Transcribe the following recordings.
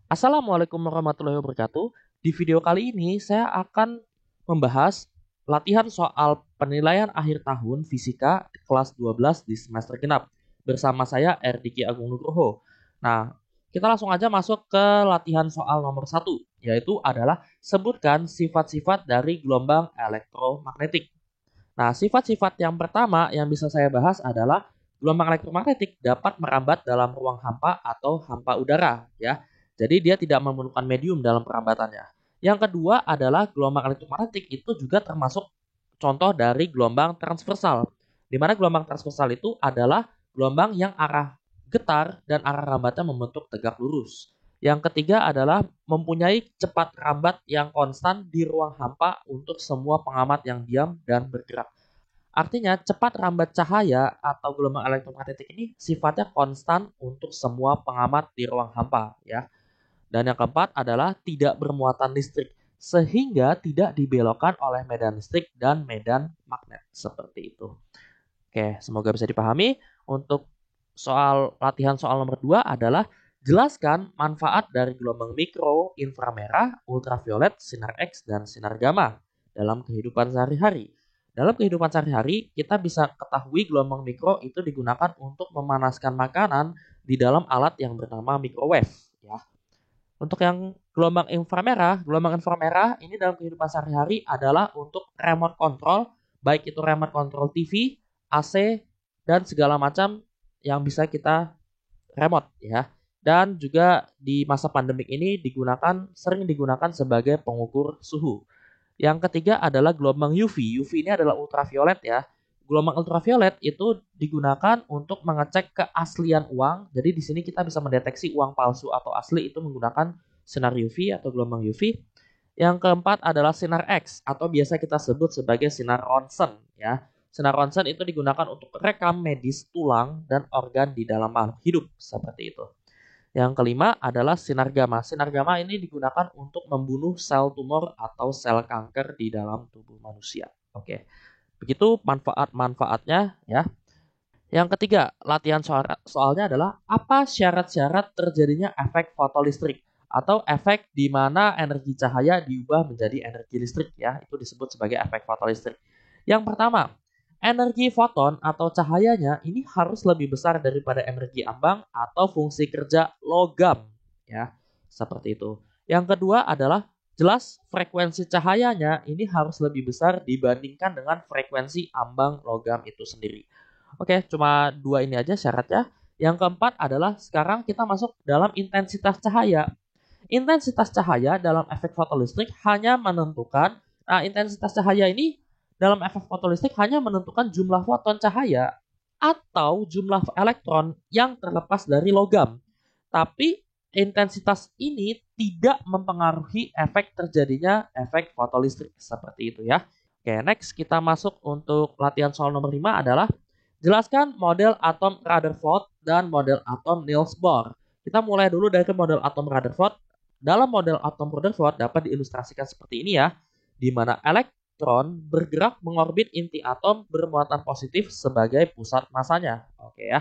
Assalamualaikum warahmatullahi wabarakatuh. Di video kali ini saya akan membahas latihan soal penilaian akhir tahun fisika kelas 12 di semester genap bersama saya RDK Agung Nugroho. Nah, kita langsung aja masuk ke latihan soal nomor 1, yaitu adalah sebutkan sifat-sifat dari gelombang elektromagnetik. Nah, sifat-sifat yang pertama yang bisa saya bahas adalah gelombang elektromagnetik dapat merambat dalam ruang hampa atau hampa udara, ya. Jadi dia tidak memerlukan medium dalam perambatannya. Yang kedua adalah gelombang elektromagnetik itu juga termasuk contoh dari gelombang transversal. Di mana gelombang transversal itu adalah gelombang yang arah getar dan arah rambatnya membentuk tegak lurus. Yang ketiga adalah mempunyai cepat rambat yang konstan di ruang hampa untuk semua pengamat yang diam dan bergerak. Artinya, cepat rambat cahaya atau gelombang elektromagnetik ini sifatnya konstan untuk semua pengamat di ruang hampa, ya. Dan yang keempat adalah tidak bermuatan listrik, sehingga tidak dibelokkan oleh medan listrik dan medan magnet, seperti itu. Oke, semoga bisa dipahami. Untuk latihan soal nomor 2 adalah jelaskan manfaat dari gelombang mikro, inframerah, ultraviolet, sinar X, dan sinar gamma dalam kehidupan sehari-hari. Dalam kehidupan sehari-hari, kita bisa ketahui gelombang mikro itu digunakan untuk memanaskan makanan di dalam alat yang bernama microwave. Ya. Untuk yang gelombang inframerah ini dalam kehidupan sehari-hari adalah untuk remote control, baik itu remote control TV, AC, dan segala macam yang bisa kita remote ya. Dan juga di masa pandemik ini sering digunakan sebagai pengukur suhu. Yang ketiga adalah gelombang UV. UV ini adalah ultraviolet ya. Gelombang ultraviolet itu digunakan untuk mengecek keaslian uang. Jadi di sini kita bisa mendeteksi uang palsu atau asli itu menggunakan sinar UV atau gelombang UV. Yang keempat adalah sinar X atau biasa kita sebut sebagai sinar ronsen ya. Sinar ronsen itu digunakan untuk rekam medis tulang dan organ di dalam makhluk hidup seperti itu. Yang kelima adalah sinar gamma. Sinar gamma ini digunakan untuk membunuh sel tumor atau sel kanker di dalam tubuh manusia. Oke. Begitu manfaat-manfaatnya ya. Yang ketiga, latihan soalnya adalah apa syarat-syarat terjadinya efek fotolistrik atau efek di mana energi cahaya diubah menjadi energi listrik ya. Itu disebut sebagai efek fotolistrik. Yang pertama, energi foton atau cahayanya ini harus lebih besar daripada energi ambang atau fungsi kerja logam ya. Seperti itu. Yang kedua adalah jelas frekuensi cahayanya ini harus lebih besar dibandingkan dengan frekuensi ambang logam itu sendiri. Oke, cuma dua ini aja syaratnya. Yang keempat adalah sekarang kita masuk dalam intensitas cahaya. Intensitas cahaya dalam efek fotolistrik hanya menentukan, intensitas cahaya ini dalam efek fotolistrik hanya menentukan jumlah foton cahaya atau jumlah elektron yang terlepas dari logam. Tapi intensitas ini tidak mempengaruhi efek terjadinya efek fotolistrik seperti itu ya. Oke, next kita masuk untuk latihan soal nomor 5 adalah jelaskan model atom Rutherford dan model atom Niels Bohr. Kita mulai dulu dari model atom Rutherford. Dalam model atom Rutherford dapat diilustrasikan seperti ini ya, di mana elektron bergerak mengorbit inti atom bermuatan positif sebagai pusat masanya. Oke ya.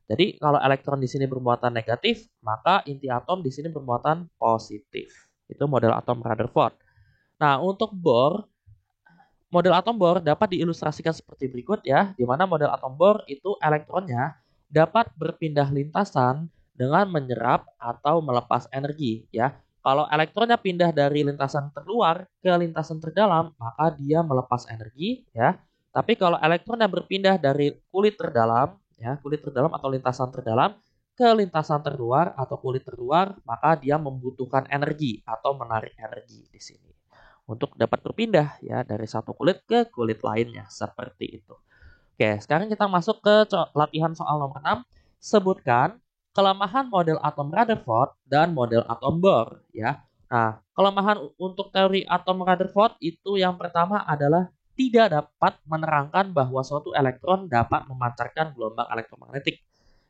Jadi kalau elektron di sini bermuatan negatif, maka inti atom di sini bermuatan positif. Itu model atom Rutherford. Nah, untuk Bohr, model atom Bohr dapat diilustrasikan seperti berikut ya, di mana model atom Bohr itu elektronnya dapat berpindah lintasan dengan menyerap atau melepas energi ya. Kalau elektronnya pindah dari lintasan terluar ke lintasan terdalam, maka dia melepas energi ya. Tapi kalau elektronnya berpindah dari kulit terdalam ya, kulit terdalam atau lintasan terdalam ke lintasan terluar atau kulit terluar, maka dia membutuhkan energi atau menarik energi di sini untuk dapat berpindah ya dari satu kulit ke kulit lainnya seperti itu. Oke, sekarang kita masuk ke latihan soal nomor 6. Sebutkan kelemahan model atom Rutherford dan model atom Bohr ya. Nah, kelemahan untuk teori atom Rutherford itu yang pertama adalah tidak dapat menerangkan bahwa suatu elektron dapat memancarkan gelombang elektromagnetik.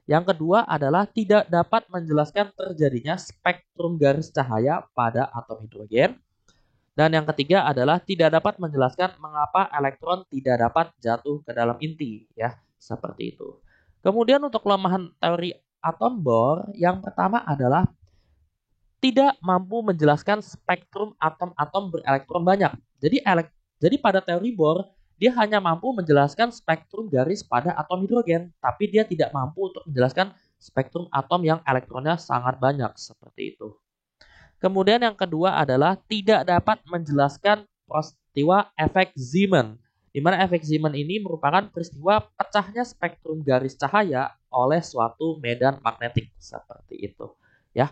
Yang kedua adalah tidak dapat menjelaskan terjadinya spektrum garis cahaya pada atom hidrogen. Dan yang ketiga adalah tidak dapat menjelaskan mengapa elektron tidak dapat jatuh ke dalam inti, ya, seperti itu. Kemudian untuk kelemahan teori atom Bohr, yang pertama adalah tidak mampu menjelaskan spektrum atom-atom berelektron banyak. Jadi pada teori Bohr, dia hanya mampu menjelaskan spektrum garis pada atom hidrogen, tapi dia tidak mampu untuk menjelaskan spektrum atom yang elektronnya sangat banyak, seperti itu. Kemudian yang kedua adalah tidak dapat menjelaskan peristiwa efek Zeeman, di mana efek Zeeman ini merupakan peristiwa pecahnya spektrum garis cahaya oleh suatu medan magnetik, seperti itu. Ya.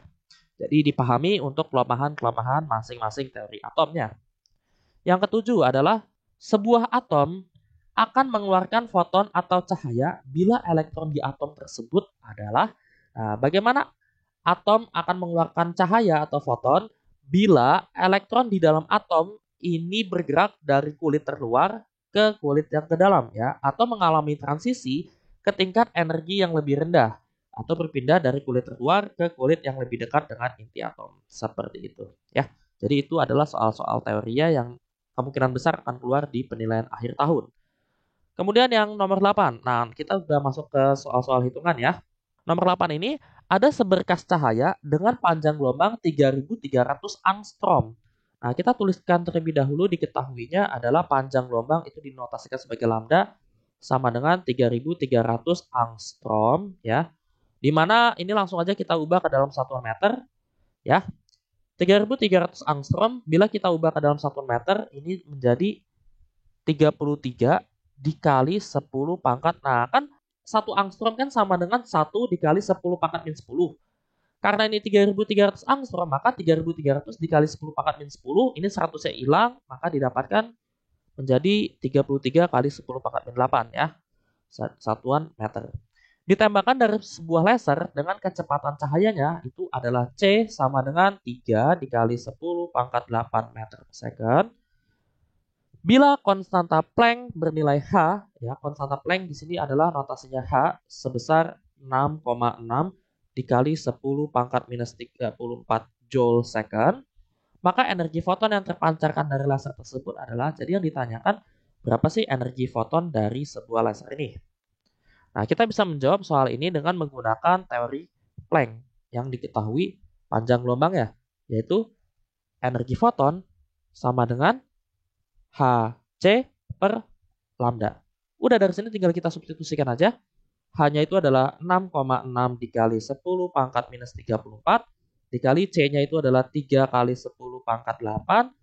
Jadi dipahami untuk kelemahan-kelemahan masing-masing teori atomnya. Yang ketujuh adalah sebuah atom akan mengeluarkan foton atau cahaya bila elektron di atom tersebut adalah bagaimana atom akan mengeluarkan cahaya atau foton bila elektron di dalam atom ini bergerak dari kulit terluar ke kulit yang ke dalam ya, atau mengalami transisi ke tingkat energi yang lebih rendah atau berpindah dari kulit terluar ke kulit yang lebih dekat dengan inti atom. Seperti itu ya. Jadi itu adalah soal-soal teoria yang kemungkinan besar akan keluar di penilaian akhir tahun. Kemudian yang nomor 8. Nah, kita sudah masuk ke soal-soal hitungan ya. Nomor 8 ini ada seberkas cahaya dengan panjang gelombang 3300 angstrom. Nah, kita tuliskan terlebih dahulu, diketahuinya adalah panjang gelombang itu dinotasikan sebagai lambda sama dengan 3300 angstrom ya. Di mana ini langsung aja kita ubah ke dalam satuan meter ya. 3300 angstrom bila kita ubah ke dalam satuan meter ini menjadi 33 dikali 10 pangkat. Nah, kan 1 angstrom kan sama dengan 1 dikali 10 pangkat min 10. Karena ini 3300 angstrom, maka 3300 dikali 10 pangkat min 10, ini 100-nya hilang, maka didapatkan menjadi 33 kali 10 pangkat min 8 ya. Satuan meter. Ditembakkan dari sebuah laser dengan kecepatan cahayanya itu adalah C sama dengan 3 dikali 10 pangkat 8 meter per second. Bila konstanta Planck bernilai H, ya konstanta Planck di sini adalah notasinya H sebesar 6,6 dikali 10 pangkat minus 34 joule second, maka energi foton yang terpancarkan dari laser tersebut adalah, jadi yang ditanyakan berapa sih energi foton dari sebuah laser ini. Nah, kita bisa menjawab soal ini dengan menggunakan teori Planck yang diketahui panjang gelombangnya, yaitu energi foton sama dengan HC per lambda. Udah dari sini tinggal kita substitusikan aja. H-nya itu adalah 6,6 dikali 10 pangkat minus 34 dikali C-nya itu adalah 3 kali 10 pangkat 8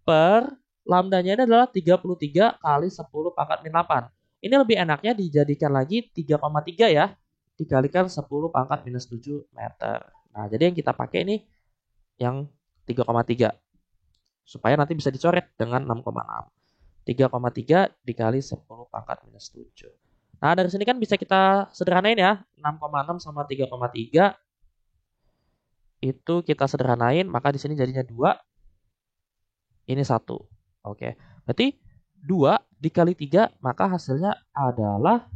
per lambdanya ini adalah 33 kali 10 pangkat min 8. Ini lebih enaknya dijadikan lagi 3,3 ya, dikalikan 10 pangkat minus 7 meter. Nah, jadi yang kita pakai ini yang 3,3. Supaya nanti bisa dicoret dengan 6,6. 3,3 dikali 10 pangkat minus 7. Nah, dari sini kan bisa kita sederhanain ya. 6,6 sama 3,3 itu kita sederhanain, maka di sini jadinya 2. Ini 1. Oke. Berarti 2 dikali 3, maka hasilnya adalah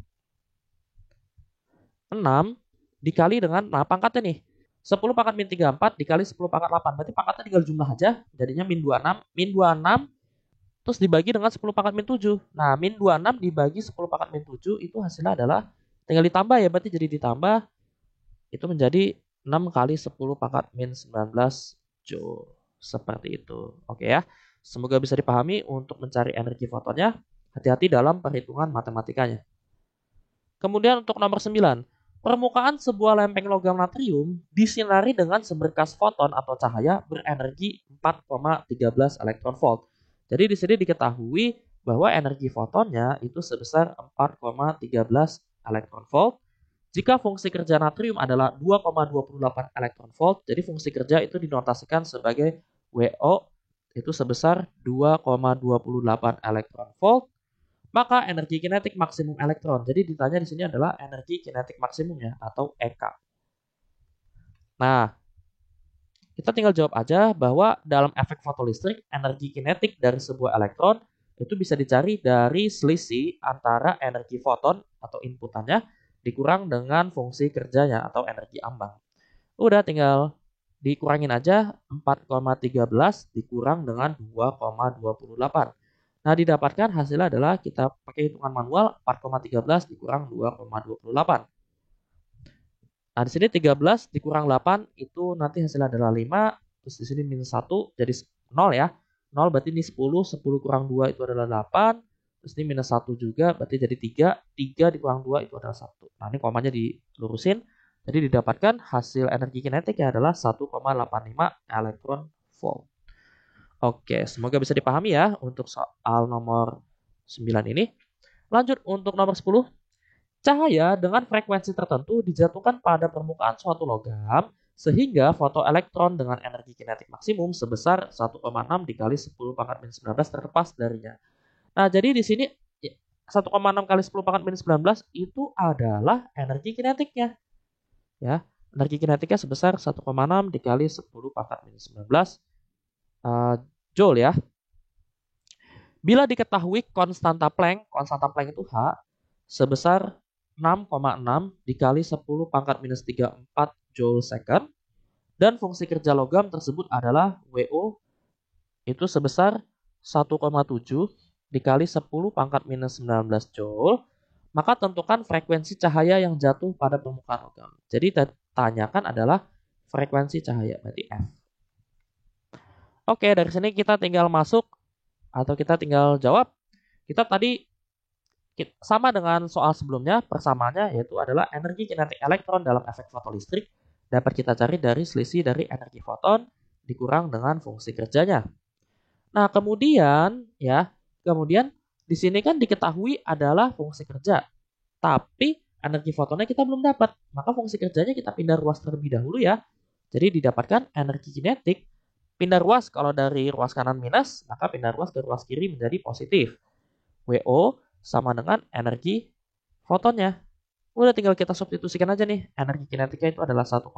6 dikali dengan, nah pangkatnya nih, 10 pangkat min 34 dikali 10 pangkat 8. Berarti pangkatnya tinggal jumlah aja, jadinya min 26. Min 26 terus dibagi dengan 10 pangkat min 7. Nah, min 26 dibagi 10 pangkat min 7 itu hasilnya adalah, tinggal ditambah ya, berarti jadi ditambah, itu menjadi 6 kali 10 pangkat min 19 joule. Seperti itu. Oke ya. Semoga bisa dipahami untuk mencari energi fotonnya. Hati-hati dalam perhitungan matematikanya. Kemudian untuk nomor 9. Permukaan sebuah lempeng logam natrium disinari dengan seberkas foton atau cahaya berenergi 4,13 elektron volt. Jadi di sini diketahui bahwa energi fotonnya itu sebesar 4,13 elektron volt. Jika fungsi kerja natrium adalah 2,28 elektron volt, jadi fungsi kerja itu dinotasikan sebagai WO itu sebesar 2,28 elektron volt, maka energi kinetik maksimum elektron. Jadi ditanya di sini adalah energi kinetik maksimumnya atau EK. Nah, kita tinggal jawab aja bahwa dalam efek fotolistrik, energi kinetik dari sebuah elektron itu bisa dicari dari selisih antara energi foton atau inputannya dikurang dengan fungsi kerjanya atau energi ambang. Udah tinggal dikurangin aja 4,13 dikurang dengan 2,28. Nah, didapatkan hasilnya adalah kita pakai hitungan manual 4,13 dikurang 2,28. Nah, di sini 13 dikurang 8 itu nanti hasilnya adalah 5, terus di sini minus 1 jadi 0 ya. 0 berarti ini 10, 10 kurang 2 itu adalah 8. Terus ini minus 1 juga berarti jadi 3, 3 dikurang 2 itu adalah 1. Nah ini komanya dilurusin. Jadi didapatkan hasil energi kinetiknya adalah 1,85 elektron volt. Oke, semoga bisa dipahami ya untuk soal nomor 9 ini. Lanjut untuk nomor 10. Cahaya dengan frekuensi tertentu dijatuhkan pada permukaan suatu logam sehingga fotoelektron dengan energi kinetik maksimum sebesar 1,6 dikali 10 pangkat minus 19 terlepas darinya. Nah, jadi di sini 1,6 kali 10 pangkat minus 19 itu adalah energi kinetiknya. Ya, energi kinetiknya sebesar 1,6 dikali 10 pangkat minus 19 joule ya. Bila diketahui konstanta Planck itu H sebesar 6,6 dikali 10 pangkat minus 34 joule second dan fungsi kerja logam tersebut adalah WO itu sebesar 1,7 dikali 10 pangkat minus 19 joule, maka tentukan frekuensi cahaya yang jatuh pada permukaan logam. Jadi tanyakan adalah frekuensi cahaya, berarti F. Oke, dari sini kita tinggal masuk atau kita tinggal jawab. Kita tadi sama dengan soal sebelumnya, persamaannya yaitu adalah energi kinetik elektron dalam efek fotolistrik dapat kita cari dari selisih dari energi foton dikurang dengan fungsi kerjanya. Nah, kemudian di sini kan diketahui adalah fungsi kerja. Tapi energi fotonnya kita belum dapat, maka fungsi kerjanya kita pindah ruas terlebih dahulu ya. Jadi didapatkan energi kinetik pindah ruas, kalau dari ruas kanan minus, maka pindah ruas ke ruas kiri menjadi positif. WO sama dengan energi fotonnya. Udah tinggal kita substitusikan aja nih. Energi kinetiknya itu adalah 1,6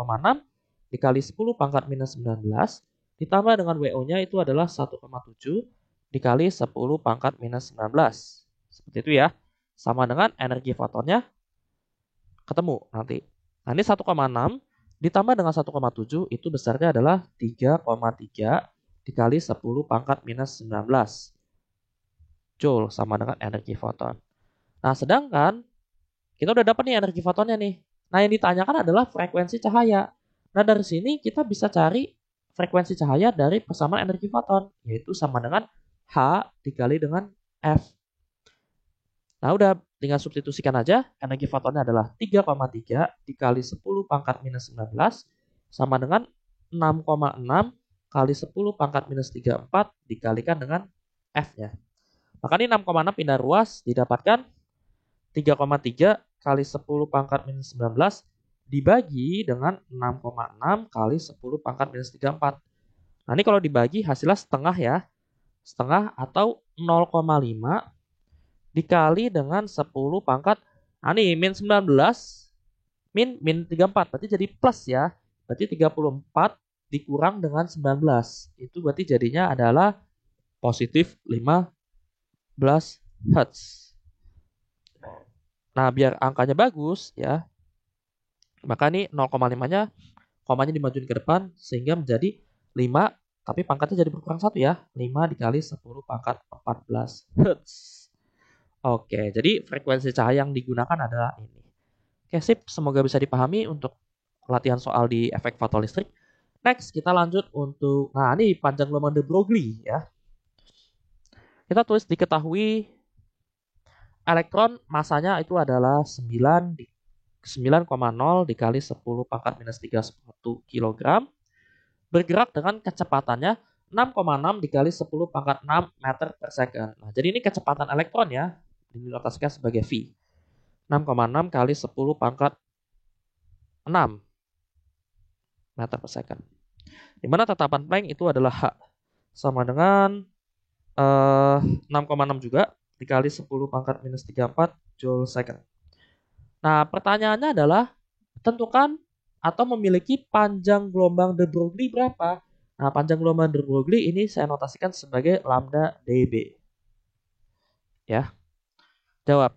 dikali 10 pangkat minus 19 ditambah dengan WO-nya itu adalah 1,7 dikali 10 pangkat minus 19. Seperti itu ya. Sama dengan energi fotonnya ketemu nanti. Nah ini 1,6 ditambah dengan 1,7 itu besarnya adalah 3,3 dikali 10 pangkat minus 19. Joule sama dengan energi foton. Nah, sedangkan kita udah dapat nih energi fotonnya nih. Nah, yang ditanyakan adalah frekuensi cahaya. Nah, dari sini kita bisa cari frekuensi cahaya dari persamaan energi foton, yaitu sama dengan H dikali dengan F. Nah, udah tinggal substitusikan aja. Energi fotonnya adalah 3,3 dikali 10 pangkat minus 19 sama dengan 6,6 kali 10 pangkat minus 34 dikalikan dengan F-nya. Maka ini 6,6 pindah ruas didapatkan 3,3 kali 10 pangkat minus 19 dibagi dengan 6,6 kali 10 pangkat minus 34. Nah ini kalau dibagi hasilnya setengah ya. Setengah atau 0,5 dikali dengan 10 pangkat. Nah ini min 19 min 34 berarti jadi plus ya. Berarti 34 dikurang dengan 19. Itu berarti jadinya adalah positif 15 Hz. Nah, biar angkanya bagus ya, maka ini 0,5-nya komanya dimajuin ke depan sehingga menjadi 5, tapi pangkatnya jadi berkurang 1 ya. 5 dikali 10 pangkat 14 Hz. Oke, jadi frekuensi cahaya yang digunakan adalah ini. Oke, sip. Semoga bisa dipahami untuk latihan soal di efek fotolistrik. Next, kita lanjut untuk, nah ini panjang gelombang de Broglie ya. Kita tulis diketahui elektron masanya itu adalah 9,0 dikali 10 pangkat minus 31 kg. Bergerak dengan kecepatannya 6,6 dikali 10 pangkat 6 meter per second. Nah, jadi ini kecepatan elektron ya. Dinotasikan sebagai V. 6,6 kali 10 pangkat 6 meter per second. Dimana tetapan Planck itu adalah H. Sama dengan 6,6 juga dikali 10 pangkat minus 34 joule second. Nah, pertanyaannya adalah tentukan atau memiliki panjang gelombang de Broglie berapa? Nah, panjang gelombang de Broglie ini saya notasikan sebagai lambda dB. Ya. Jawab.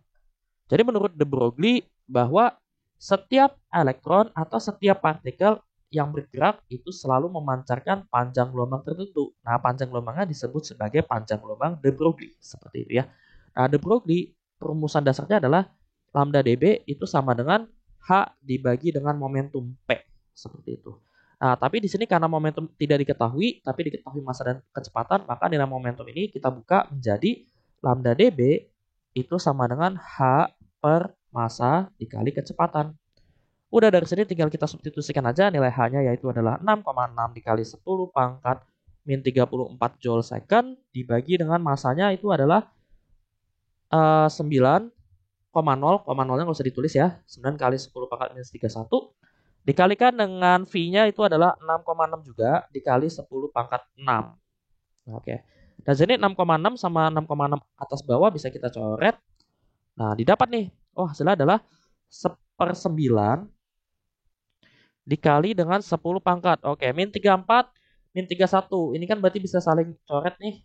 Jadi menurut de Broglie bahwa setiap elektron atau setiap partikel yang bergerak itu selalu memancarkan panjang gelombang tertentu. Nah, panjang gelombangnya disebut sebagai panjang gelombang de Broglie. Seperti itu ya. Nah, de Broglie perumusan dasarnya adalah lambda dB itu sama dengan H dibagi dengan momentum P. Seperti itu. Nah, tapi di sini karena momentum tidak diketahui, tapi diketahui massa dan kecepatan, maka nilai momentum ini kita buka menjadi lambda dB itu sama dengan H per massa dikali kecepatan. Udah dari sini tinggal kita substitusikan aja nilai H-nya yaitu adalah 6,6 dikali 10 pangkat min 34 joule second dibagi dengan massanya itu adalah 9,0, nya nggak usah ditulis ya, 9 kali 10 pangkat minus 31 dikalikan dengan V-nya itu adalah 6,6 juga dikali 10 pangkat 6. Oke. Dan sini 6,6 sama 6,6 atas bawah bisa kita coret. Nah, didapat nih. Oh, hasilnya adalah 1/9 dikali dengan 10 pangkat. Oke, min 34, min 31. Ini kan berarti bisa saling coret nih.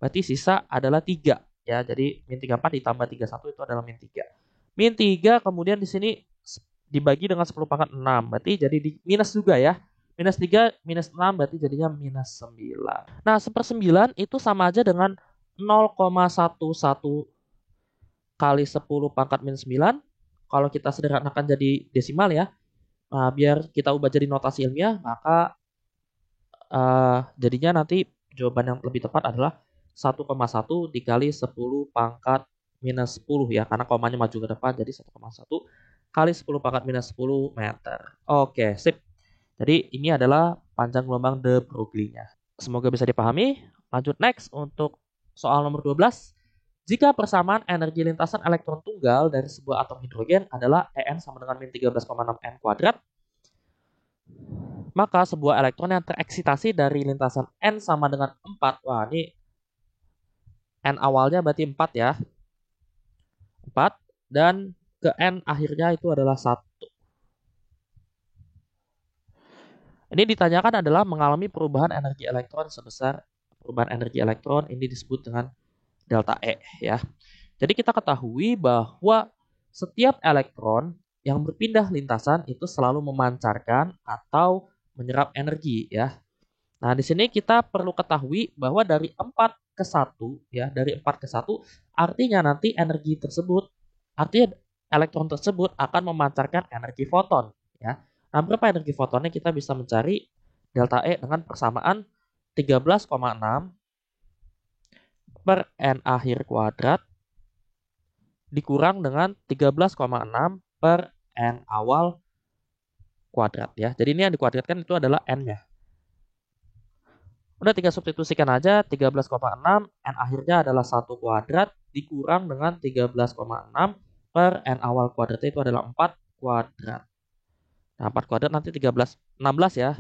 Berarti sisa adalah 3. Ya, jadi min 34 ditambah 31 itu adalah min 3. Min 3 kemudian di sini dibagi dengan 10 pangkat 6. Berarti jadi minus juga ya. Minus 3, minus 6 berarti jadinya minus 9. Nah, 1/9 itu sama aja dengan 0,11 kali 10 pangkat minus 9. Kalau kita sederhanakan jadi desimal ya. Nah, biar kita ubah jadi notasi ilmiah, maka jadinya nanti jawaban yang lebih tepat adalah 1,1 dikali 10 pangkat minus 10 ya. Karena komanya maju ke depan, jadi 1,1 kali 10 pangkat minus 10 meter. Oke, sip. Jadi ini adalah panjang gelombang de Broglie-nya. Semoga bisa dipahami. Lanjut next untuk soal nomor 12. Jika persamaan energi lintasan elektron tunggal dari sebuah atom hidrogen adalah En sama dengan min 13,6 N kuadrat, maka sebuah elektron yang tereksitasi dari lintasan N sama dengan 4. Wah, ini N awalnya berarti 4 ya. 4 dan ke N akhirnya itu adalah 1. Ini ditanyakan adalah mengalami perubahan energi elektron sebesar perubahan energi elektron ini disebut dengan delta E ya. Jadi kita ketahui bahwa setiap elektron yang berpindah lintasan itu selalu memancarkan atau menyerap energi ya. Nah, di sini kita perlu ketahui bahwa dari 4 ke 1 ya, dari 4 ke 1 artinya nanti energi tersebut artinya elektron tersebut akan memancarkan energi foton ya. Nah, berapa energi fotonnya kita bisa mencari delta E dengan persamaan 13,6 per N akhir kuadrat dikurang dengan 13,6 per N awal kuadrat ya. Jadi ini yang dikuadratkan itu adalah N-nya. Udah tinggal substitusikan aja 13,6 N akhirnya adalah 1 kuadrat dikurang dengan 13,6 per N awal kuadratnya itu adalah 4 kuadrat. Nah, 4 kuadrat nanti 16 ya.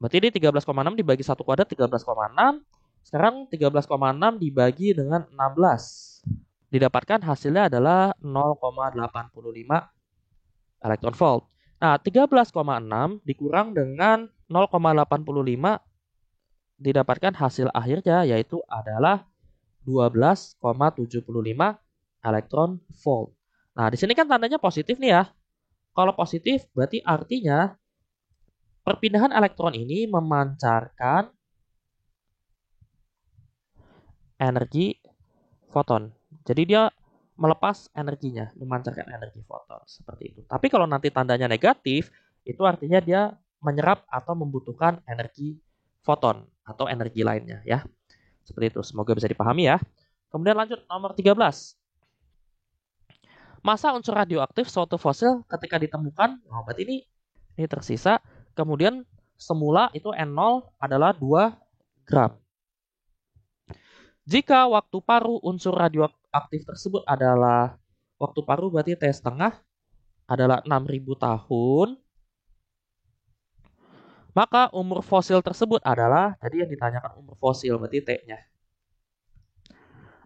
Berarti ini 13,6 dibagi 1 kuadrat 13,6. Sekarang 13,6 dibagi dengan 16. Didapatkan hasilnya adalah 0,85 elektron volt. Nah, 13,6 dikurang dengan 0,85 didapatkan hasil akhirnya yaitu adalah 12,75 elektron volt. Nah, di sini kan tandanya positif nih ya. Kalau positif berarti artinya perpindahan elektron ini memancarkan energi foton. Jadi dia melepas energinya, memancarkan energi foton seperti itu. Tapi kalau nanti tandanya negatif, itu artinya dia menyerap atau membutuhkan energi foton atau energi lainnya ya. Seperti itu. Semoga bisa dipahami ya. Kemudian lanjut nomor 13. Massa unsur radioaktif suatu fosil ketika ditemukan, oh berarti ini tersisa. Kemudian semula itu N0 adalah 2 gram. Jika waktu paruh unsur radioaktif tersebut adalah waktu paruh berarti T setengah adalah 6.000 tahun, maka umur fosil tersebut adalah, jadi yang ditanyakan umur fosil berarti T-nya.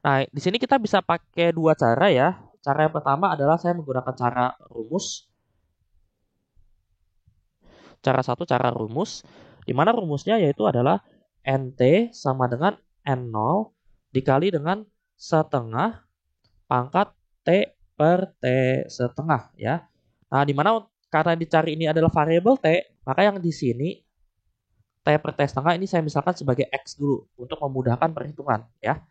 Nah, di sini kita bisa pakai dua cara ya. Cara yang pertama adalah saya menggunakan cara rumus. Cara satu, cara rumus. Di mana rumusnya yaitu adalah NT sama dengan N0 dikali dengan setengah pangkat T per T setengah ya. Nah, di mana karena dicari ini adalah variabel T, maka yang di sini T per T setengah ini saya misalkan sebagai X dulu untuk memudahkan perhitungan ya.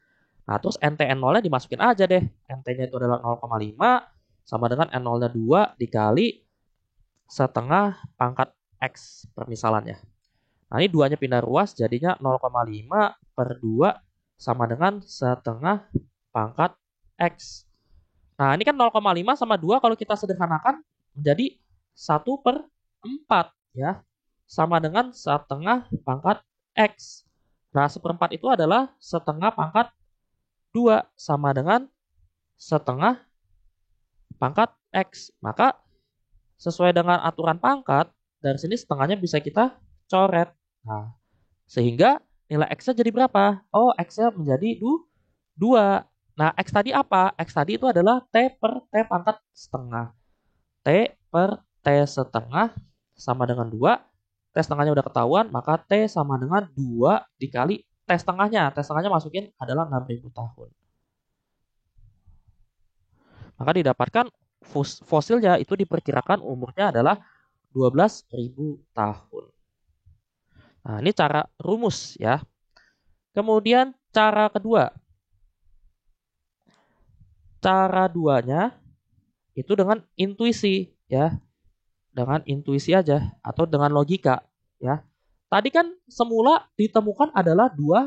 Nah, terus NT N0-nya dimasukin aja deh. NT-nya itu adalah 0,5 sama dengan N0-nya 2 dikali setengah pangkat X permisalannya. Nah, ini 2-nya pindah ruas, jadinya 0,5 per 2 sama dengan setengah pangkat X. Nah, ini kan 0,5 sama 2 kalau kita sederhanakan menjadi 1 per 4 ya. Sama dengan setengah pangkat X. Nah, 1/4 itu adalah setengah pangkat 2 sama dengan setengah pangkat X. Maka sesuai dengan aturan pangkat, dari sini setengahnya bisa kita coret. Nah, sehingga nilai X-nya jadi berapa? Oh, X-nya menjadi 2. Nah, X tadi apa? X tadi itu adalah T per T pangkat setengah. T per T setengah sama dengan 2. T setengahnya udah ketahuan, maka T sama dengan 2 dikali T setengahnya. T setengahnya masukin adalah 6.000 tahun. Maka didapatkan fosilnya itu diperkirakan umurnya adalah 12.000 tahun. Nah, ini cara rumus ya. Kemudian cara kedua. Cara duanya itu dengan intuisi ya. Dengan intuisi aja atau dengan logika ya. Tadi kan semula ditemukan adalah 2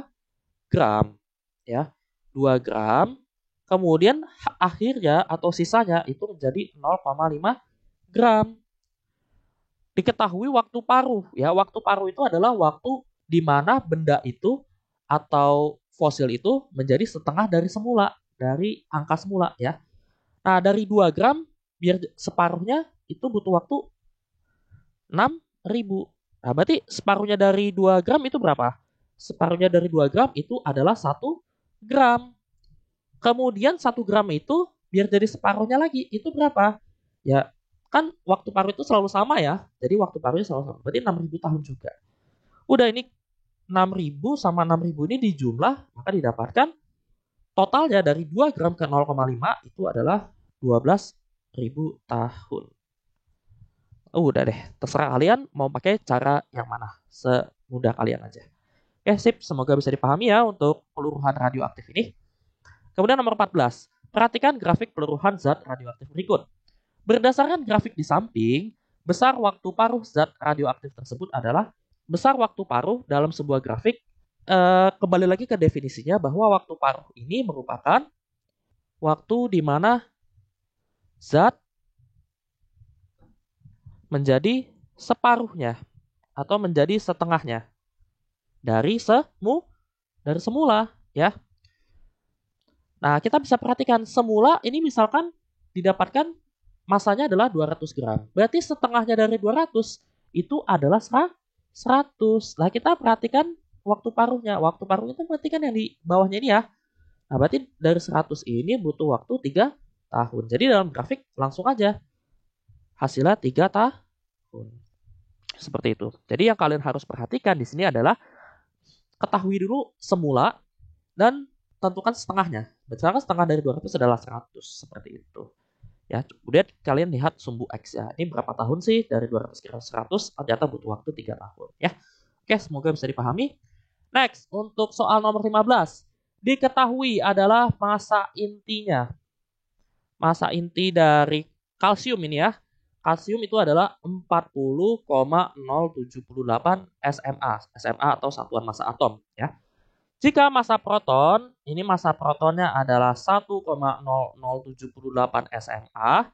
gram ya. 2 gram. Kemudian akhirnya atau sisanya itu menjadi 0,5 gram. Diketahui waktu paruh ya. Waktu paruh itu adalah waktu di mana benda itu atau fosil itu menjadi setengah dari semula, dari angka semula ya. Nah, dari 2 gram biar separuhnya itu butuh waktu 6.000. Nah, berarti separuhnya dari 2 gram itu berapa? Separuhnya dari 2 gram itu adalah 1 gram. Kemudian 1 gram itu biar jadi separuhnya lagi itu berapa? Ya, kan waktu paruh itu selalu sama ya. Jadi waktu paruhnya selalu sama. Berarti 6.000 tahun juga. Udah, ini 6.000 sama 6.000 ini dijumlah, maka didapatkan totalnya dari 2 gram ke 0,5 itu adalah 12.000 tahun. Udah deh, terserah kalian mau pakai cara yang mana. Semudah kalian aja. Oke, sip. Semoga bisa dipahami ya untuk peluruhan radioaktif ini. Kemudian nomor 14. Perhatikan grafik peluruhan zat radioaktif berikut. Berdasarkan grafik di samping, besar waktu paruh zat radioaktif tersebut adalah besar waktu paruh dalam sebuah grafik. Kembali lagi ke definisinya bahwa waktu paruh ini merupakan waktu di mana zat menjadi separuhnya atau menjadi setengahnya dari semula ya. Nah, kita bisa perhatikan semula ini misalkan didapatkan masanya adalah 200 gram. Berarti setengahnya dari 200 itu adalah 100. Nah, kita perhatikan waktu paruhnya. Waktu paruhnya itu berarti kan yang di bawahnya ini ya. Nah, berarti dari 100 ini butuh waktu 3 tahun. Jadi dalam grafik langsung aja hasilnya 3 tahun. Seperti itu. Jadi yang kalian harus perhatikan di sini adalah ketahui dulu semula dan tentukan setengahnya. Misalkan setengah dari 200 adalah 100. Seperti itu. Ya, kemudian kalian lihat sumbu X ya. Ini berapa tahun sih dari 200 ke 100? Ternyata butuh waktu 3 tahun ya. Oke, semoga bisa dipahami. Next, untuk soal nomor 15. Diketahui adalah massa intinya. Massa inti dari kalsium ini ya. Kalsium itu adalah 40,078 SMA. SMA atau satuan massa atom ya. Jika massa proton, ini massa protonnya adalah 1,0078 SMA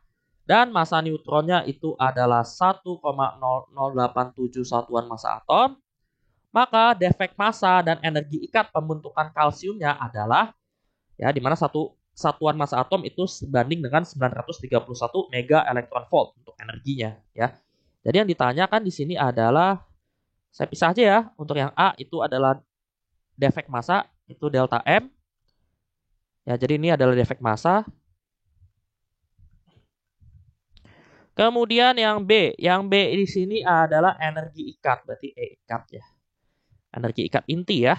dan massa neutronnya itu adalah 1,0087 satuan massa atom, maka defek massa dan energi ikat pembentukan kalsiumnya adalah ya di mana satu satuan massa atom itu sebanding dengan 931 mega elektron volt untuk energinya ya. Jadi yang ditanyakan di sini adalah saya pisah aja ya. Untuk yang A itu adalah defek massa itu delta M. Ya, jadi ini adalah defek massa. Kemudian yang B di sini adalah energi ikat, berarti E ikat ya. Energi ikat inti ya.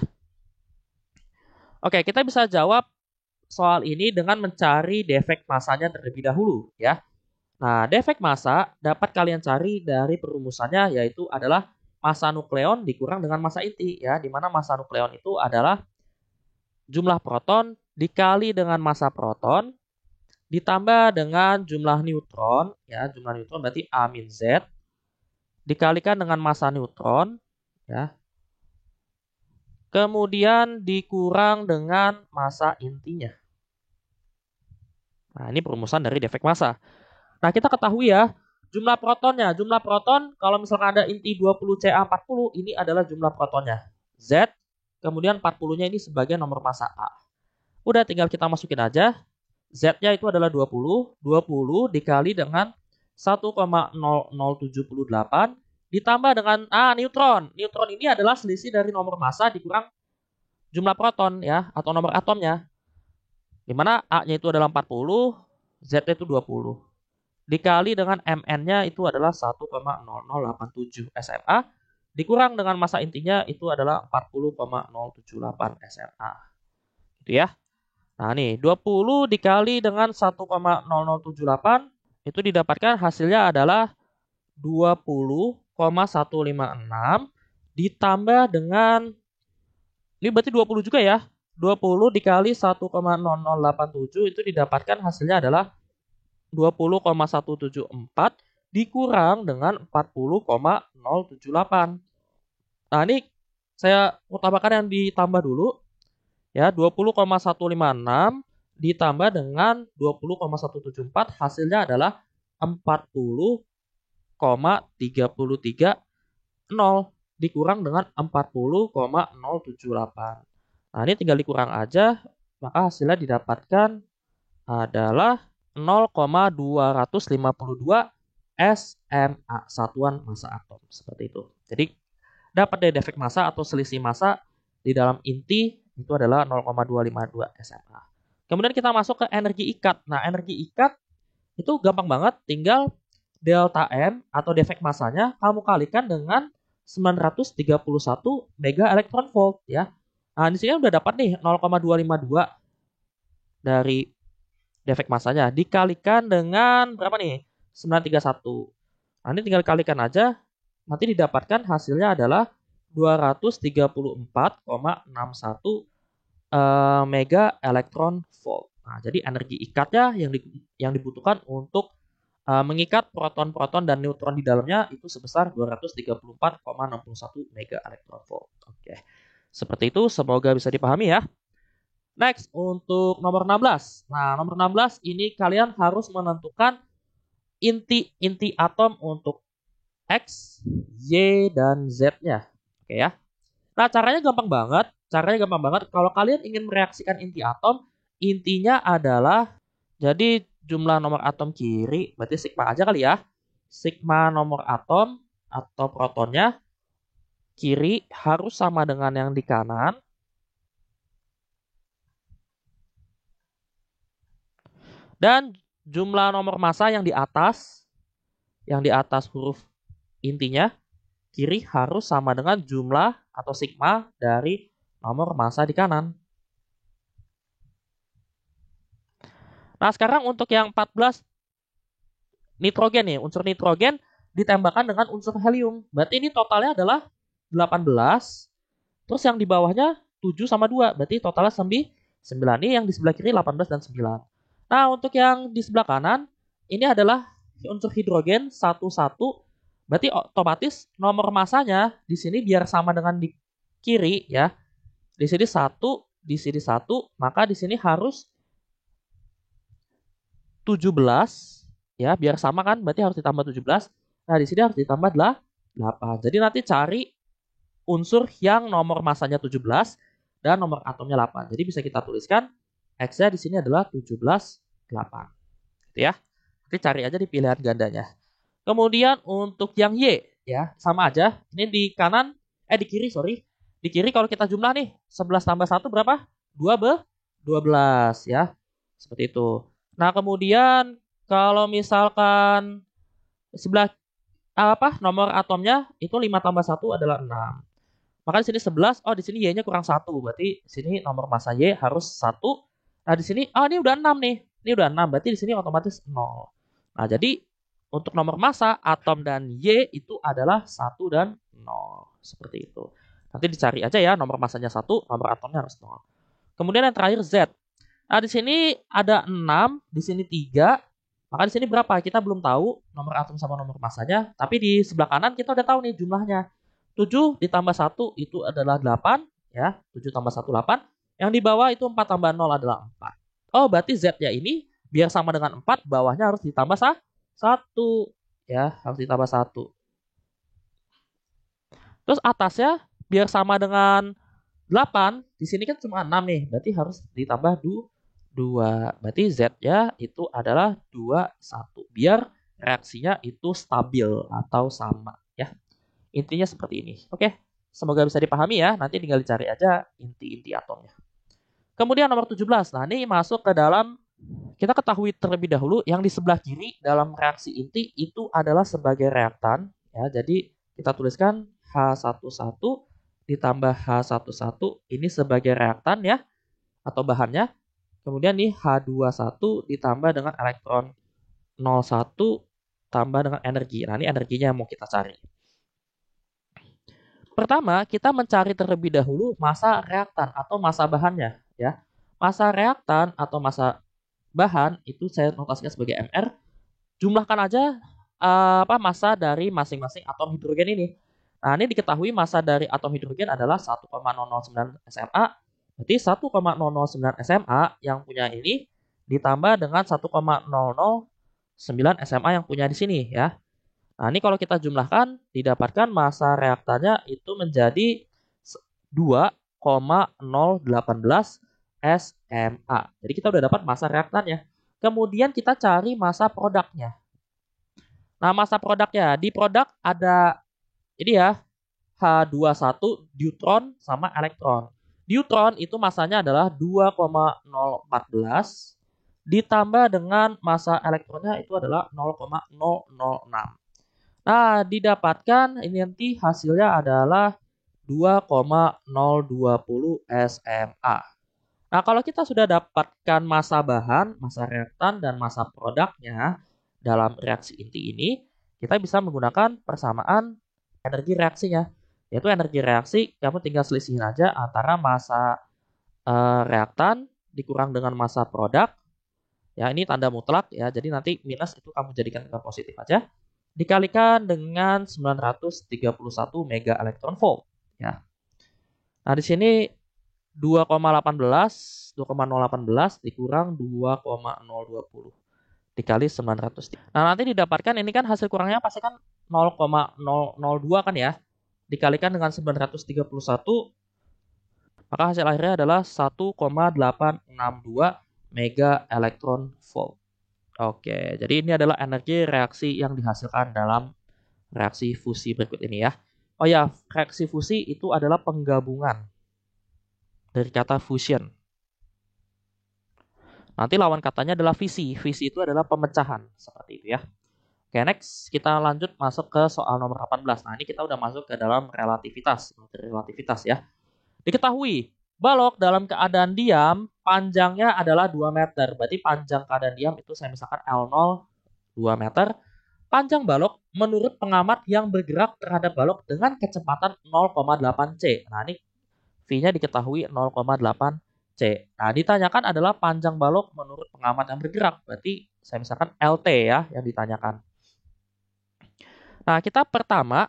Oke, kita bisa jawab soal ini dengan mencari defek massanya terlebih dahulu ya. Nah, defek massa dapat kalian cari dari perumusannya yaitu adalah massa nukleon dikurang dengan massa inti ya, di mana massa nukleon itu adalah jumlah proton dikali dengan massa proton ditambah dengan jumlah neutron ya, jumlah neutron berarti A min Z dikalikan dengan massa neutron, ya. Kemudian dikurang dengan massa intinya. Nah, ini perumusan dari defek massa. Nah, kita ketahui ya, jumlah protonnya. Jumlah proton, kalau misalkan ada inti 20Ca40, ini adalah jumlah protonnya. Z, kemudian 40-nya ini sebagai nomor massa A. Udah, tinggal kita masukin aja. Z-nya itu adalah 20. 20 dikali dengan 1,0078 ditambah dengan neutron. Neutron ini adalah selisih dari nomor massa dikurang jumlah proton ya, atau nomor atomnya. Dimana A-nya itu adalah 40, Z-nya itu 20. Dikali dengan Mn-nya itu adalah 1,0087 SMA. Dikurang dengan massa intinya itu adalah 40,078 SMA. Gitu ya. Nah nih, 20 dikali dengan 1,0078 itu didapatkan hasilnya adalah 20,156 ditambah dengan, ini berarti 20 juga ya. 20 dikali 1,0087 itu didapatkan hasilnya adalah 20,174 dikurang dengan 40,078. Nah ini saya utamakan yang ditambah dulu. Ya, 20,156 ditambah dengan 20,174 hasilnya adalah 40,330 dikurang dengan 40,078. Nah, ini tinggal dikurang aja, maka hasilnya didapatkan adalah 0,252 SMA, satuan massa atom, seperti itu. Jadi dapat dari defek massa atau selisih massa di dalam inti itu adalah 0,252 SMA. Kemudian kita masuk ke energi ikat. Nah, energi ikat itu gampang banget, tinggal delta M atau defek massanya kamu kalikan dengan 931 mega elektron volt ya. Nah, di sini udah dapat nih 0,252 dari defek massanya dikalikan dengan berapa nih? 931. Nah, ini tinggal kalikan aja. Nanti didapatkan hasilnya adalah 234,61 mega elektron volt. Nah, jadi energi ikatnya yang dibutuhkan untuk mengikat proton-proton dan neutron di dalamnya itu sebesar 234,61 mega elektron volt. Oke. Seperti itu, semoga bisa dipahami ya. Next, untuk nomor 16. Nah, nomor 16 ini kalian harus menentukan inti atom untuk X, Y, dan Z-nya. Oke ya. Nah, caranya gampang banget. Kalau kalian ingin mereaksikan inti atom, intinya adalah, jadi jumlah nomor atom kiri, berarti sigma aja kali ya. Sigma nomor atom atau protonnya kiri harus sama dengan yang di kanan. Dan jumlah nomor massa yang di atas huruf intinya, kiri harus sama dengan jumlah atau sigma dari nomor massa di kanan. Nah, sekarang untuk yang 14 nitrogen nih, unsur nitrogen ditembakkan dengan unsur helium. Berarti ini totalnya adalah 18. Terus yang di bawahnya 7 sama 2. Berarti totalnya 9. Ini yang di sebelah kiri 18 dan 9. Nah, untuk yang di sebelah kanan ini adalah unsur hidrogen 11. Berarti otomatis nomor massanya di sini biar sama dengan di kiri ya. Di sini 1, di sini 1, maka di sini harus 17 ya, biar sama kan, berarti harus ditambah 17. Nah, di sini harus ditambah 8. Jadi nanti cari unsur yang nomor massanya 17 dan nomor atomnya 8. Jadi bisa kita tuliskan X-nya di sini adalah 17, 8. Gitu ya. Nanti cari aja di pilihan gandanya. Kemudian untuk yang Y ya, sama aja. Ini di kanan, di kiri sorry. Di kiri kalau kita jumlah nih, 11 tambah 1 berapa? 12 ya. Seperti itu. Nah, kemudian kalau misalkan sebelah nomor atomnya itu 5 tambah 1 adalah 6. Maka di sini 11, di sini Y-nya kurang 1. Berarti di sini nomor massa Y harus 1. Nah, di sini ini udah 6 nih. Ini udah 6, berarti di sini otomatis 0. Nah, jadi untuk nomor massa atom dan Y itu adalah 1 dan 0. Seperti itu. Nanti dicari aja ya, nomor massanya 1, nomor atomnya harus 0. Kemudian yang terakhir Z. Nah, di sini ada 6, di sini 3. Maka di sini berapa? Kita belum tahu nomor atom sama nomor masanya, tapi di sebelah kanan kita udah tahu nih jumlahnya. 7 ditambah 1 itu adalah 8, ya. 7 tambah 1 8. Yang di bawah itu 4 tambah 0 adalah 4. Oh, berarti Z-nya ini biar sama dengan 4, bawahnya harus ditambah 1, ya, harus ditambah 1. Terus atasnya biar sama dengan 8, di sini kan cuma 6 nih, berarti harus ditambah 2. Berarti Z-nya itu adalah 21. Biar reaksinya itu stabil atau sama, ya. Intinya seperti ini. Oke, semoga bisa dipahami ya. Nanti tinggal dicari aja inti-inti atomnya. Kemudian nomor 17. Nah, ini masuk ke dalam, kita ketahui terlebih dahulu yang di sebelah kiri dalam reaksi inti itu adalah sebagai reaktan, ya. Jadi kita tuliskan H11 ditambah H11 ini sebagai reaktan, ya, atau bahannya. Kemudian nih H21 ditambah dengan elektron 01 tambah dengan energi. Nah, ini energinya yang mau kita cari. Pertama, kita mencari terlebih dahulu massa reaktan atau massa bahannya, ya. Massa reaktan atau massa bahan itu saya notasikan sebagai Mr. Jumlahkan aja massa dari masing-masing atom hidrogen ini. Nah, ini diketahui massa dari atom hidrogen adalah 1,009 SMA. Berarti 1,009 SMA yang punya ini ditambah dengan 1,009 SMA yang punya di sini, ya. Nah, ini kalau kita jumlahkan didapatkan massa reaktannya itu menjadi 2,018 SMA. Jadi kita udah dapat massa reaktannya. Kemudian kita cari massa produknya. Nah, massa produknya di produk ada ini ya, H21 deuteron sama elektron. Deuteron itu massanya adalah 2,014 ditambah dengan massa elektronnya itu adalah 0,006. Nah, didapatkan ini nanti hasilnya adalah 2,020 SMA. Nah, kalau kita sudah dapatkan massa bahan, massa reaktan, dan massa produknya dalam reaksi inti ini, kita bisa menggunakan persamaan energi reaksinya. Yaitu energi reaksi, kamu tinggal selisihin aja antara massa reaktan dikurang dengan massa produk. Ya, ini tanda mutlak ya. Jadi nanti minus itu kamu jadikan ke positif aja. Dikalikan dengan 931 mega elektron volt, ya. Nah, di sini 2,018 dikurang 2,020 dikali 900. Nah, nanti didapatkan ini kan hasil kurangnya pasti kan 0,002 kan ya. Dikalikan dengan 931, maka hasil akhirnya adalah 1,862 mega elektron volt. Oke, jadi ini adalah energi reaksi yang dihasilkan dalam reaksi fusi berikut ini ya. Oh ya, reaksi fusi itu adalah penggabungan dari kata fusion. Nanti lawan katanya adalah fisi. Fisi itu adalah pemecahan, seperti itu ya. Oke, next kita lanjut masuk ke soal nomor 18. Nah, ini kita udah masuk ke dalam relativitas, ya. Diketahui balok dalam keadaan diam panjangnya adalah 2 meter. Berarti panjang keadaan diam itu saya misalkan L0 2 meter. Panjang balok menurut pengamat yang bergerak terhadap balok dengan kecepatan 0,8 C. Nah, ini V-nya diketahui 0,8 C. Nah, ditanyakan adalah panjang balok menurut pengamat yang bergerak. Berarti saya misalkan LT ya yang ditanyakan. Nah, kita pertama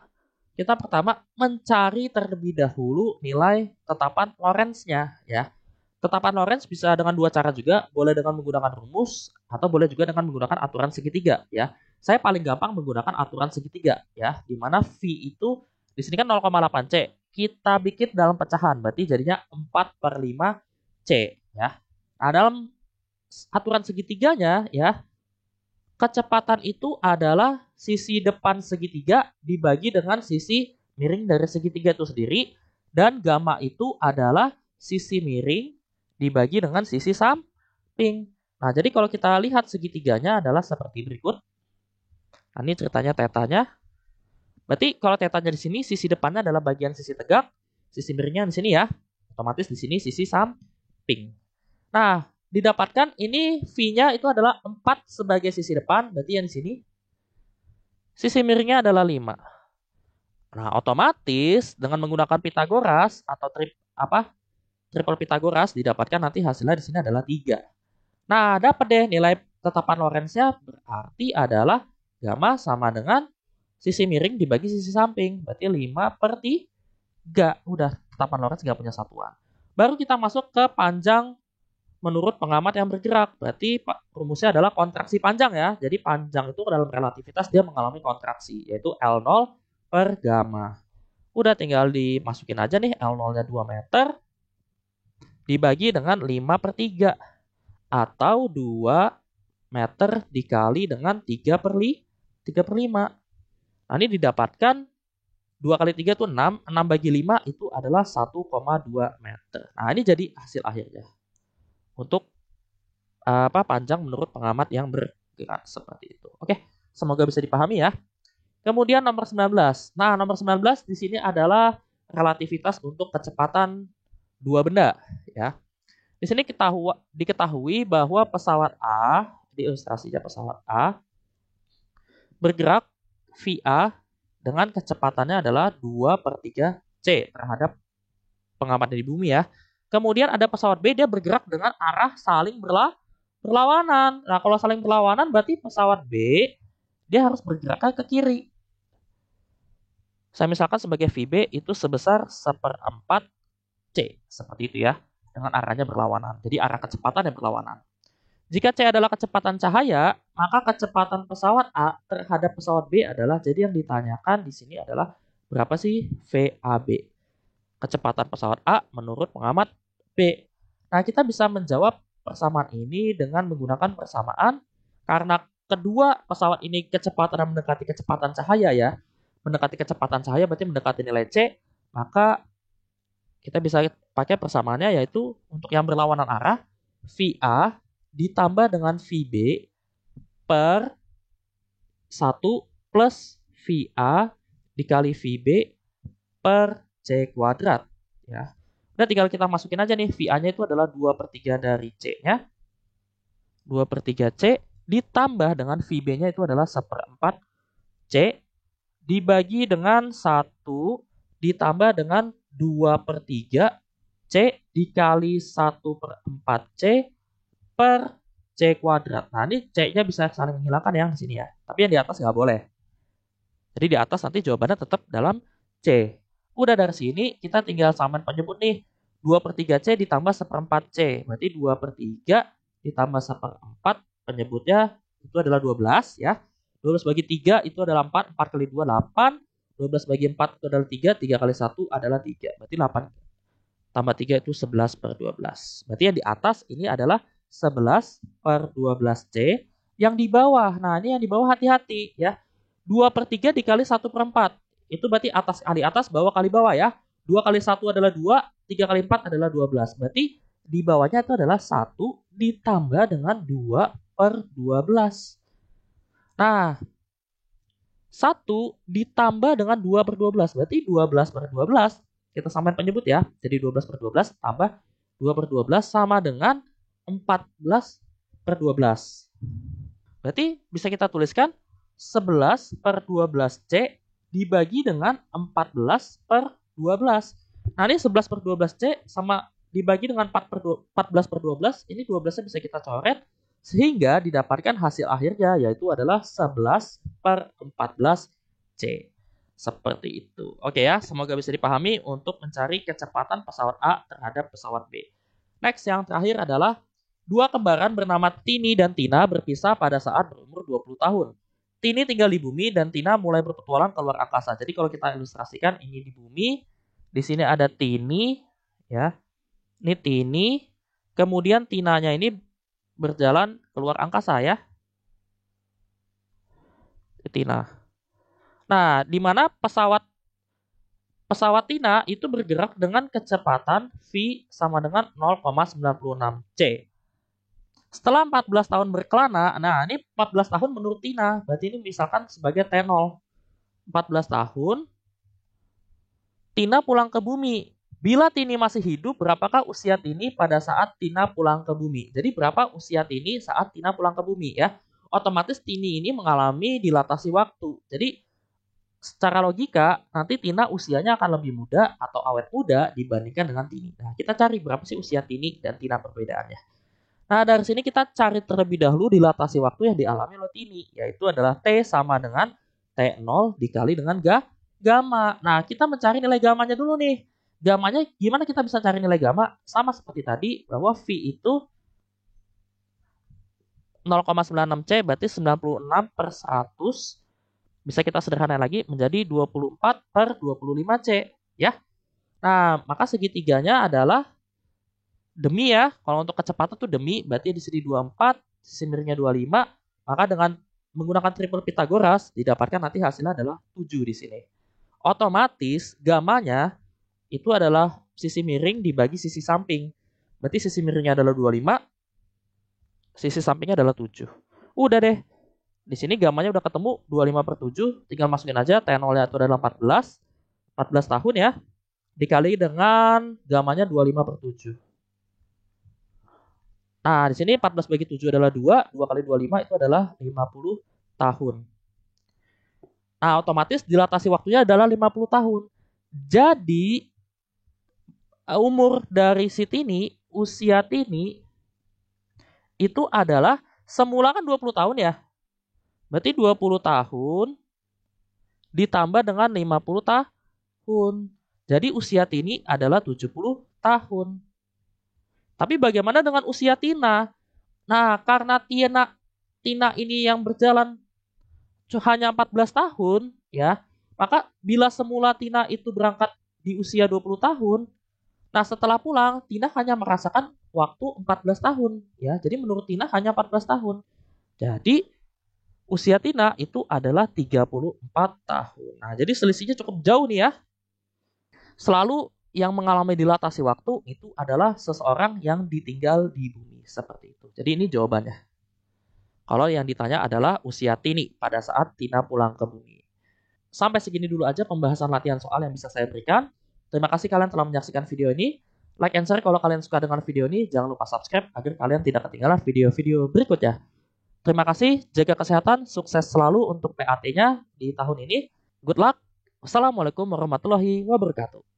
mencari terlebih dahulu nilai tetapan Lorentz-nya ya. Tetapan Lorentz bisa dengan dua cara juga, boleh dengan menggunakan rumus atau boleh juga dengan menggunakan aturan segitiga ya. Saya paling gampang menggunakan aturan segitiga ya, di mana V itu di sini kan 0,8 C. Kita bikin dalam pecahan, berarti jadinya 4/5 C ya. Nah, dalam aturan segitiganya ya, kecepatan itu adalah sisi depan segitiga dibagi dengan sisi miring dari segitiga itu sendiri. Dan gamma itu adalah sisi miring dibagi dengan sisi samping. Nah, jadi kalau kita lihat segitiganya adalah seperti berikut. Nah, ini ceritanya tetanya. Berarti kalau tetanya di sini, sisi depannya adalah bagian sisi tegak. Sisi miringnya di sini ya. Otomatis di sini sisi samping. Nah, didapatkan ini V-nya itu adalah 4 sebagai sisi depan, berarti yang di sini sisi miringnya adalah 5. Nah, otomatis dengan menggunakan Pitagoras atau triple Pitagoras didapatkan nanti hasilnya di sini adalah 3. Nah, dapat deh nilai tetapan Lorentz-nya berarti adalah gamma sama dengan sisi miring dibagi sisi samping. Berarti 5/3. Udah, tetapan Lorentz nggak punya satuan. Baru kita masuk ke panjang menurut pengamat yang bergerak. Berarti rumusnya adalah kontraksi panjang ya. Jadi panjang itu dalam relativitas dia mengalami kontraksi, yaitu L0 per gamma. Udah tinggal dimasukin aja nih, L0-nya 2 meter dibagi dengan 5/3. Atau 2 meter dikali dengan 3/5. Nah ini didapatkan 2 kali 3 itu 6. 6 bagi 5 itu adalah 1,2 meter. Nah ini jadi hasil akhirnya. Untuk panjang menurut pengamat yang bergerak seperti itu. Oke, semoga bisa dipahami ya. Kemudian nomor 19. Nah, nomor 19 di sini adalah relativitas untuk kecepatan dua benda ya. Di sini diketahui bahwa pesawat A, di ilustrasinya pesawat A bergerak VA dengan kecepatannya adalah 2/3 C terhadap pengamat di bumi ya. Kemudian ada pesawat B, dia bergerak dengan arah saling berlawanan. Nah, kalau saling berlawanan berarti pesawat B dia harus bergerak ke kiri. Saya misalkan sebagai VB itu sebesar 1/4 C, seperti itu ya, dengan arahnya berlawanan. Jadi arah kecepatan yang berlawanan. Jika C adalah kecepatan cahaya, maka kecepatan pesawat A terhadap pesawat B adalah, jadi yang ditanyakan di sini adalah berapa sih VAB? Kecepatan pesawat A menurut pengamat B. Nah, kita bisa menjawab persamaan ini dengan menggunakan persamaan karena kedua pesawat ini kecepatan mendekati kecepatan cahaya ya. Mendekati kecepatan cahaya berarti mendekati nilai C, maka kita bisa pakai persamaannya yaitu untuk yang berlawanan arah VA ditambah dengan VB per 1 plus VA dikali VB per C kuadrat ya. Udah tinggal kita masukin aja nih, VA-nya itu adalah 2/3 dari C-nya. 2/3 C ditambah dengan VB-nya itu adalah 1/4 C dibagi dengan 1 ditambah dengan 2/3 C dikali 1/4 C per C kuadrat. Nah ini C-nya bisa saling menghilangkan yang di sini ya. Tapi yang di atas nggak boleh. Jadi di atas nanti jawabannya tetap dalam C. Udah dari sini kita tinggal samain penyebut nih. 2/3 C ditambah 1/4 C. Berarti 2/3 ditambah 1/4 penyebutnya itu adalah 12 ya. 12 bagi 3 itu adalah 4. 4 kali 2 8. 12 bagi 4 itu adalah 3. 3 kali 1 adalah 3. Berarti 8 tambah 3 itu 11/12. Berarti yang di atas ini adalah 11/12 C. Yang di bawah, nah ini yang di bawah hati-hati ya. 2/3 dikali 1/4. Itu berarti atas kali atas, bawah kali bawah ya. 2 kali 1 adalah 2, 3 kali 4 adalah 12. Berarti di bawahnya itu adalah 1 ditambah dengan 2/12. Nah, 1 ditambah dengan 2/12. Berarti 12/12. Kita samain penyebut ya. Jadi 12/12 tambah 2/12 sama dengan 14/12. Berarti bisa kita tuliskan 11/12 C dibagi dengan 14/12. Nah ini 11/12 C sama dibagi dengan 14/12. Ini 12-nya bisa kita coret sehingga didapatkan hasil akhirnya yaitu adalah 11/14 C. Seperti itu. Oke ya, semoga bisa dipahami untuk mencari kecepatan pesawat A terhadap pesawat B. Next, yang terakhir adalah dua kembaran bernama Tini dan Tina berpisah pada saat berumur 20 tahun. Tini tinggal di bumi dan Tina mulai berpetualang ke luar angkasa. Jadi kalau kita ilustrasikan ini di bumi, di sini ada Tini ya. Ini Tini, kemudian Tinanya ini berjalan keluar angkasa ya. Tina. Nah, di mana pesawat Tina itu bergerak dengan kecepatan V sama dengan 0,96 C. Setelah 14 tahun berkelana, nah ini 14 tahun menurut Tina, berarti ini misalkan sebagai T0. 14 tahun, Tina pulang ke bumi. Bila Tini masih hidup, berapakah usia Tini pada saat Tina pulang ke bumi? Jadi berapa usia Tini saat Tina pulang ke bumi ya? Otomatis Tini ini mengalami dilatasi waktu. Jadi secara logika, nanti Tina usianya akan lebih muda atau awet muda dibandingkan dengan Tini. Nah, kita cari berapa sih usia Tini dan Tina perbedaannya. Nah, dari sini kita cari terlebih dahulu dilatasi waktu yang dialami oleh Tini, yaitu adalah T sama dengan T0 dikali dengan gamma. Nah, kita mencari nilai gamanya dulu nih. Gamanya gimana kita bisa cari nilai gamma? Sama seperti tadi, bahwa V itu 0,96C berarti 96/100. Bisa kita sederhanakan lagi menjadi 24/25C. Ya. Nah, maka segitiganya adalah demi ya, kalau untuk kecepatan tuh demi, berarti di sini 24, sisi miringnya 25, maka dengan menggunakan triple Pythagoras didapatkan nanti hasilnya adalah 7 di sini. Otomatis gamanya itu adalah sisi miring dibagi sisi samping. Berarti sisi miringnya adalah 25, sisi sampingnya adalah 7. Udah deh. Di sini gamanya udah ketemu 25/7, tinggal masukin aja T0-nya itu adalah 14. 14 tahun ya. Dikali dengan gamanya 25/7. Nah, di sini 14 bagi 7 adalah 2, 2 kali 25 itu adalah 50 tahun. Nah, otomatis dilatasi waktunya adalah 50 tahun. Jadi, umur dari si Tini, usia Tini, itu adalah semula kan 20 tahun ya. Berarti 20 tahun ditambah dengan 50 tahun. Jadi usia Tini adalah 70 tahun. Tapi bagaimana dengan usia Tina? Nah, karena Tina ini yang berjalan hanya 14 tahun, ya, maka bila semula Tina itu berangkat di usia 20 tahun, nah setelah pulang, Tina hanya merasakan waktu 14 tahun, ya. Jadi menurut Tina hanya 14 tahun. Jadi usia Tina itu adalah 34 tahun. Nah, jadi selisihnya cukup jauh nih ya. Selalu yang mengalami dilatasi waktu itu adalah seseorang yang ditinggal di bumi, seperti itu. Jadi ini jawabannya. Kalau yang ditanya adalah usia Tini pada saat Tina pulang ke bumi. Sampai segini dulu aja pembahasan latihan soal yang bisa saya berikan. Terima kasih kalian telah menyaksikan video ini. Like and share kalau kalian suka dengan video ini. Jangan lupa subscribe agar kalian tidak ketinggalan video-video berikutnya. Terima kasih, jaga kesehatan, sukses selalu untuk PAT-nya di tahun ini. Good luck. Wassalamualaikum warahmatullahi wabarakatuh.